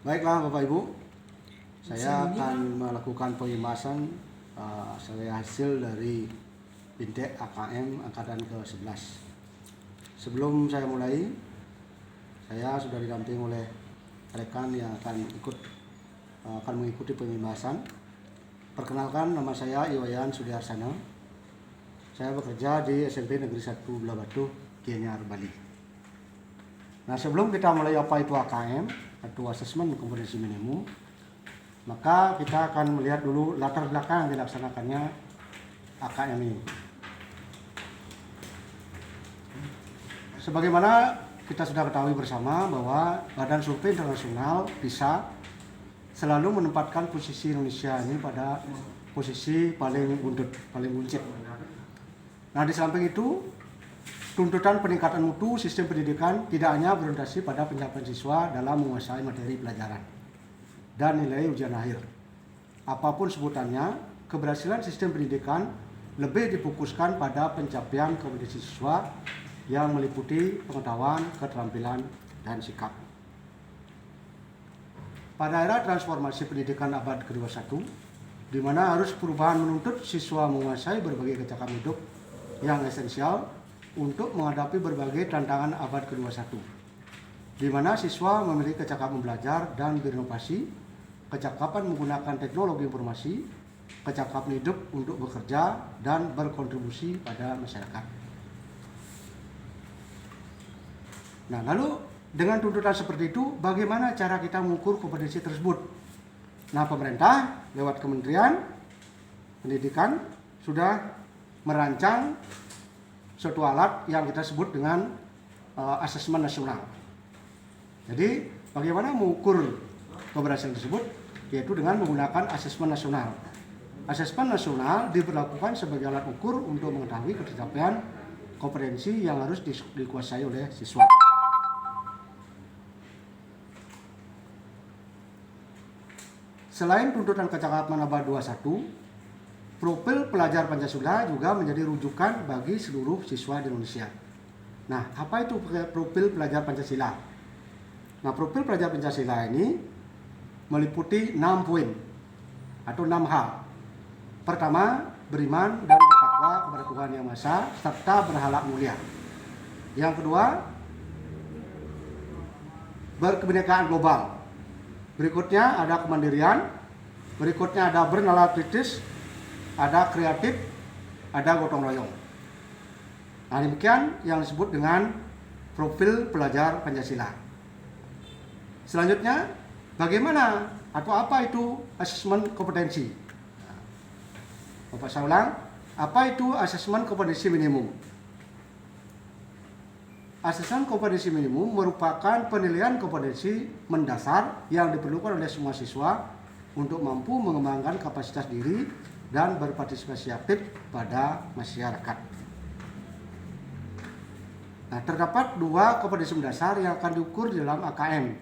Baiklah Bapak Ibu, saya akan melakukan pembahasan sebagai hasil dari Indek AKM Angkatan ke-11. Sebelum saya mulai, saya sudah didampingi oleh rekan yang akan mengikuti pembahasan. Perkenalkan, nama saya Iwayan Sudiarsana. Saya bekerja di SMP Negeri 1 Belah Batu, Gianyar, Bali. Nah, sebelum kita mulai apa itu AKM atau asesmen kompetensi minimum, maka kita akan melihat dulu latar belakang dilaksanakannya AKM ini. Sebagaimana kita sudah ketahui bersama bahwa Badan Survei Internasional PISA selalu menempatkan posisi Indonesia ini pada posisi paling buncit. Nah, di samping itu, tuntutan peningkatan mutu sistem pendidikan tidak hanya berorientasi pada pencapaian siswa dalam menguasai materi pelajaran dan nilai ujian akhir. Apapun sebutannya, keberhasilan sistem pendidikan lebih difokuskan pada pencapaian kompetensi siswa yang meliputi pengetahuan, keterampilan, dan sikap. Pada era transformasi pendidikan abad ke-21, di mana arus perubahan menuntut siswa menguasai berbagai kecakapan hidup yang esensial untuk menghadapi berbagai tantangan abad ke-21, di mana siswa memiliki kecakapan belajar dan berinovasi, kecakapan menggunakan teknologi informasi, kecakapan hidup untuk bekerja dan berkontribusi pada masyarakat. Nah, lalu dengan tuntutan seperti itu, bagaimana cara kita mengukur kompetensi tersebut? Nah, pemerintah lewat Kementerian Pendidikan sudah merancang suatu alat yang kita sebut dengan asesmen nasional. Jadi, bagaimana mengukur keberhasilan tersebut? Yaitu dengan menggunakan asesmen nasional. Asesmen nasional diberlakukan sebagai alat ukur untuk mengetahui pencapaian kompetensi yang harus dikuasai oleh siswa. Selain tuntutan kecakapan abad 21, profil pelajar Pancasila juga menjadi rujukan bagi seluruh siswa di Indonesia. Nah, apa itu profil pelajar Pancasila? Nah, profil pelajar Pancasila ini meliputi 6 poin atau 6 hal. Pertama, beriman dan bertakwa kepada Tuhan Yang Maha Esa serta berakhlak mulia. Yang kedua, berkebinekaan global. Berikutnya ada kemandirian, berikutnya ada bernalar kritis, ada kreatif, ada gotong royong. Nah, demikian yang disebut dengan profil pelajar Pancasila. Selanjutnya, bagaimana atau apa itu asesmen kompetensi? Bapak saya ulang, apa itu asesmen kompetensi minimum? Asesmen kompetensi minimum merupakan penilaian kompetensi mendasar yang diperlukan oleh semua siswa untuk mampu mengembangkan kapasitas diri dan berpartisipasi aktif pada masyarakat. Nah, terdapat 2 kompetensi mendasar yang akan diukur dalam AKM.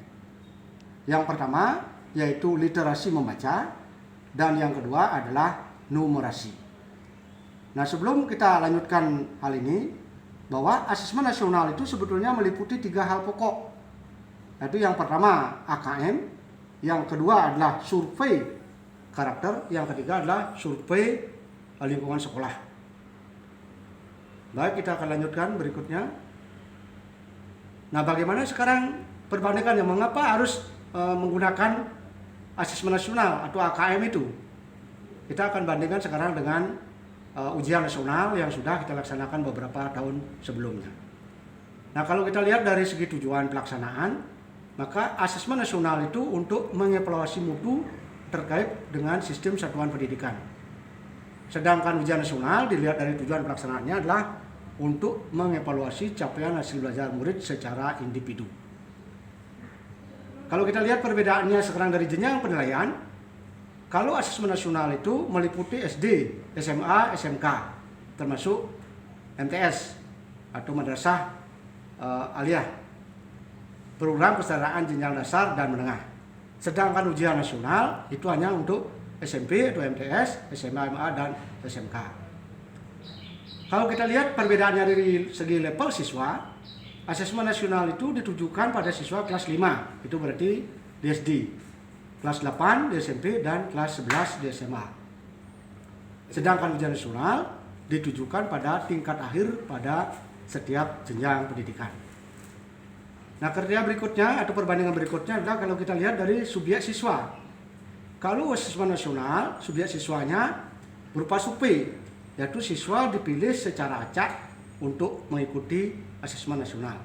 Yang pertama yaitu literasi membaca, dan yang kedua adalah numerasi. Nah, sebelum kita lanjutkan hal ini, bahwa asesmen nasional itu sebetulnya meliputi 3 hal pokok. Yaitu yang pertama AKM, yang kedua adalah survei karakter, yang ketiga adalah survei lingkungan sekolah. Baik, kita akan lanjutkan berikutnya. Nah, bagaimana sekarang perbandingannya? Mengapa harus menggunakan asesmen nasional atau AKM itu? Kita akan bandingkan sekarang dengan ujian nasional yang sudah kita laksanakan beberapa tahun sebelumnya. Nah, kalau kita lihat dari segi tujuan pelaksanaan, maka asesmen nasional itu untuk mengevaluasi mutu terkait dengan sistem satuan pendidikan. Sedangkan ujian nasional dilihat dari tujuan pelaksanaannya adalah untuk mengevaluasi capaian hasil belajar murid secara individu. Kalau kita lihat perbedaannya sekarang dari jenjang penilaian, kalau asesmen nasional itu meliputi SD, SMA, SMK, termasuk MTS atau madrasah aliyah, program kesetaraan jenjang dasar dan menengah. Sedangkan ujian nasional itu hanya untuk SMP atau MTS, SMA, MA, dan SMK. Kalau kita lihat perbedaannya dari segi level siswa, asesmen nasional itu ditujukan pada siswa kelas 5. Itu berarti di SD, kelas 8 di SMP, dan kelas 11 di SMA. Sedangkan ujian nasional ditujukan pada tingkat akhir pada setiap jenjang pendidikan. Nah, kriteria berikutnya atau perbandingan berikutnya adalah kalau kita lihat dari subjek siswa. Kalau asesmen nasional, subjek siswanya berupa survei, yaitu siswa dipilih secara acak untuk mengikuti asesmen nasional.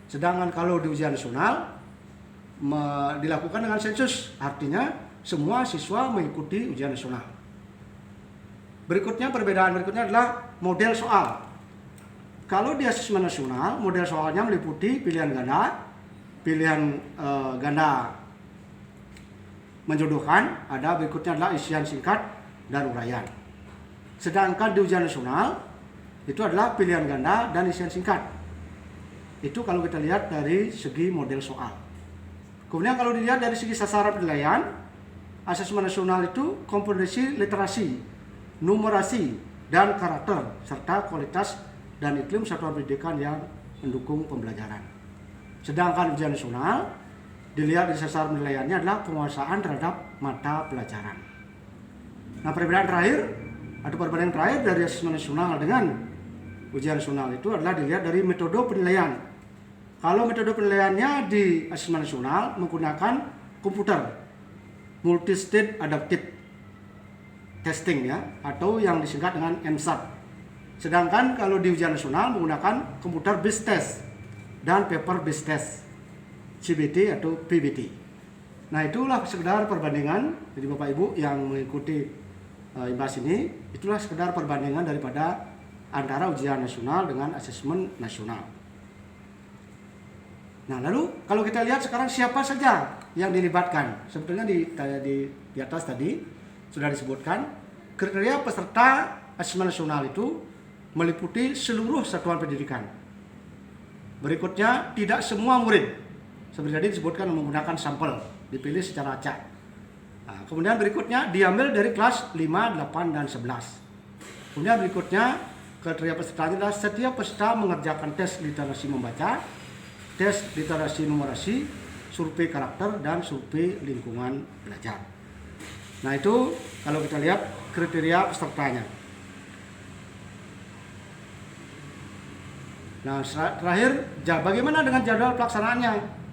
Sedangkan kalau di ujian nasional dilakukan dengan sensus, artinya semua siswa mengikuti ujian nasional. Perbedaan berikutnya adalah model soal. Kalau di asesmen nasional, model soalnya meliputi pilihan ganda menjodohkan, ada berikutnya adalah isian singkat dan uraian. Sedangkan di ujian nasional itu adalah pilihan ganda dan isian singkat. Itu kalau kita lihat dari segi model soal. Kemudian kalau dilihat dari segi sasaran penilaian, asesmen nasional itu kompetensi literasi, numerasi, dan karakter, serta kualitas dan iklim satuan pendidikan yang mendukung pembelajaran. Sedangkan ujian nasional dilihat di sasaran penilaiannya adalah penguasaan terhadap mata pelajaran. Nah, perbedaan terakhir atau perbandingan terakhir dari asesmen nasional dengan ujian nasional itu adalah dilihat dari metode penilaian. Kalau metode penilaiannya di asesmen nasional menggunakan komputer, multi-state adaptive testing ya, atau yang disingkat dengan MSAT. Sedangkan kalau di ujian nasional menggunakan komputer based test dan paper based test, CBT atau PBT. Nah, itulah sekedar perbandingan. Jadi Bapak Ibu yang mengikuti IMBAS ini, itulah sekedar perbandingan daripada antara ujian nasional dengan asesmen nasional. Nah, lalu kalau kita lihat sekarang siapa saja yang dilibatkan. Sebetulnya di atas tadi sudah disebutkan kriteria peserta asesmen nasional itu meliputi seluruh satuan pendidikan. Berikutnya, tidak semua murid. Seperti tadi disebutkan menggunakan sampel, dipilih secara acak. Nah, kemudian berikutnya diambil dari kelas 5, 8, dan 11. Kemudian berikutnya, kriteria pesertanya adalah setiap peserta mengerjakan tes literasi membaca, tes literasi numerasi, survei karakter, dan survei lingkungan belajar. Nah, itu kalau kita lihat kriteria pesertanya. Nah, terakhir, bagaimana dengan jadwal pelaksanaannya?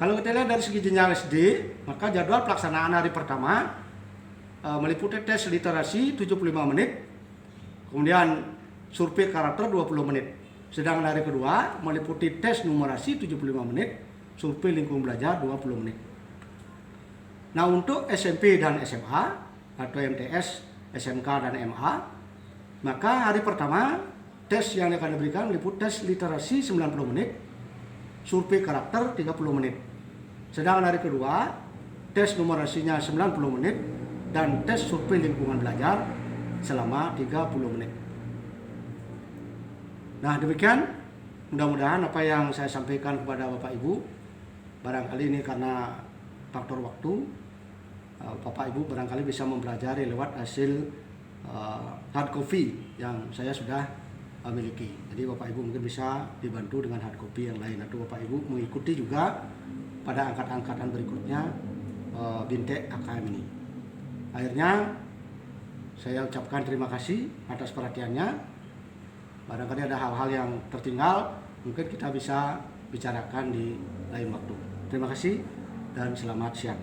Kalau kita lihat dari segi jenjang SD, maka jadwal pelaksanaan hari pertama meliputi tes literasi 75 menit, kemudian survei karakter 20 menit. Sedangkan hari kedua meliputi tes numerasi 75 menit, survei lingkungan belajar 20 menit. Nah, untuk SMP dan SMA atau MTS, SMK, dan MA, maka hari pertama tes yang akan diberikan meliputi tes literasi 90 menit, survei karakter 30 menit. Sedangkan hari kedua, tes numerasinya 90 menit dan tes survei lingkungan belajar selama 30 menit. Nah, demikian mudah-mudahan apa yang saya sampaikan kepada Bapak Ibu, barangkali ini karena faktor waktu, Bapak Ibu barangkali bisa mempelajari lewat hasil hard copy yang saya sudah miliki. Jadi Bapak Ibu mungkin bisa dibantu dengan hard copy yang lain, atau Bapak Ibu mengikuti juga pada angkatan berikutnya BINTEK AKM ini. Akhirnya saya ucapkan terima kasih atas perhatiannya. Barangkali ada hal-hal yang tertinggal, mungkin kita bisa bicarakan di lain waktu. Terima kasih dan selamat siang.